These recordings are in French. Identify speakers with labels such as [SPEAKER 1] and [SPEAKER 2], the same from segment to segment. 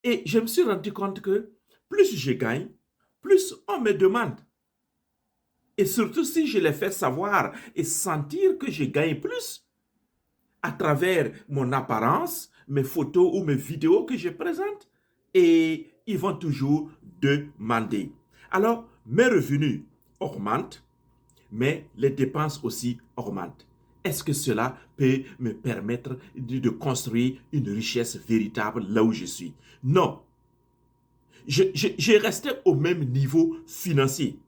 [SPEAKER 1] Et je me suis rendu compte que plus je gagne, plus on me demande. Et surtout si je les fais savoir et sentir que je gagne plus à travers mon apparence, mes photos ou mes vidéos que je présente. Et ils vont toujours demander. Alors, mes revenus augmentent, mais les dépenses aussi augmentent. Est-ce que cela peut me permettre de construire une richesse véritable là où je suis? Non. Je restais au même niveau financier.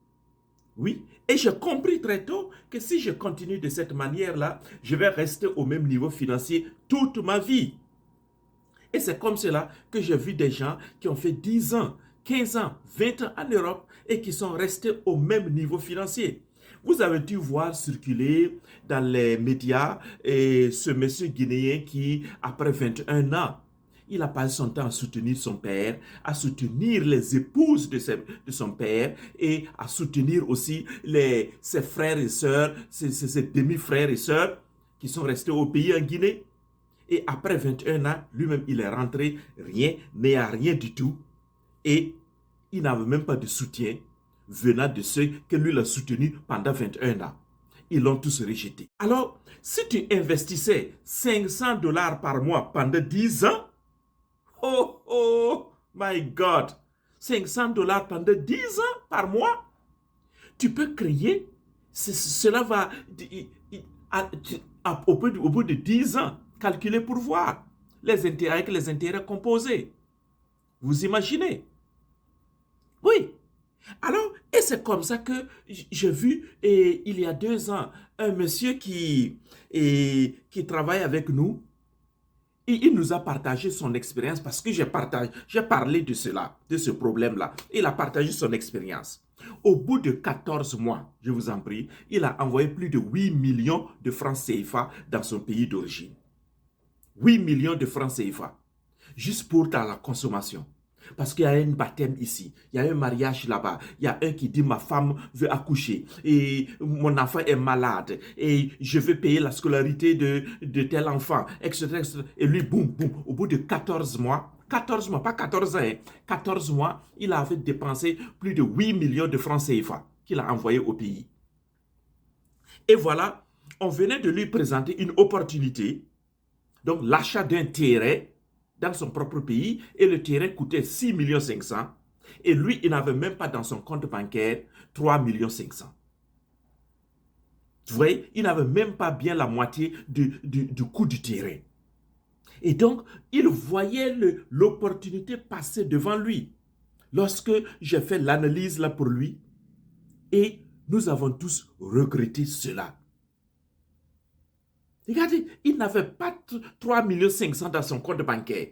[SPEAKER 1] Oui, et j'ai compris très tôt que si je continue de cette manière-là, je vais rester au même niveau financier toute ma vie. Et c'est comme cela que j'ai vu des gens qui ont fait 10 ans, 15 ans, 20 ans en Europe et qui sont restés au même niveau financier. Vous avez dû voir circuler dans les médias ce monsieur guinéen qui, après 21 ans, il a passé son temps à soutenir son père, à soutenir les épouses de son père et à soutenir aussi ses frères et sœurs, ses demi-frères et sœurs qui sont restés au pays en Guinée. Et après 21 ans, lui-même, il est rentré, rien, n'ayant rien du tout. Et il n'avait même pas de soutien venant de ceux que lui l'a soutenu pendant 21 ans. Ils l'ont tous rejeté. Alors, si tu investissais 500 dollars par mois pendant 10 ans, oh, oh, my God, 500 dollars pendant 10 ans par mois, tu peux créer, cela va, au bout de 10 ans, calculer pour voir les intérêts avec les intérêts composés. Vous imaginez? Oui. Alors, et c'est comme ça que j'ai vu, il y a 2 ans, un monsieur qui travaille avec nous. Et il nous a partagé son expérience parce que j'ai parlé de cela, de ce problème-là. Il a partagé son expérience. Au bout de 14 mois, je vous en prie, il a envoyé plus de 8 millions de francs CFA dans son pays d'origine. 8 millions de francs CFA, juste pour dans la consommation. Parce qu'il y a un baptême ici, il y a un mariage là-bas, il y a un qui dit ma femme veut accoucher et mon enfant est malade et je veux payer la scolarité de tel enfant, etc., etc. Et lui, boum, boum, au bout de 14 mois, pas 14 ans, hein, 14 mois, il avait dépensé plus de 8 millions de francs CFA qu'il a envoyé au pays. Et voilà, on venait de lui présenter une opportunité, donc l'achat d'un terrain dans son propre pays et le terrain coûtait 6,5 millions et lui, il n'avait même pas dans son compte bancaire 3,5 millions. Vous voyez, il n'avait même pas bien la moitié du coût du terrain. Et donc, il voyait l'opportunité passer devant lui. Lorsque j'ai fait l'analyse là pour lui, et nous avons tous regretté cela. Regardez, il n'avait pas 3,5 millions dans son compte bancaire.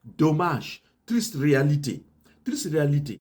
[SPEAKER 1] Dommage, triste réalité. Triste réalité.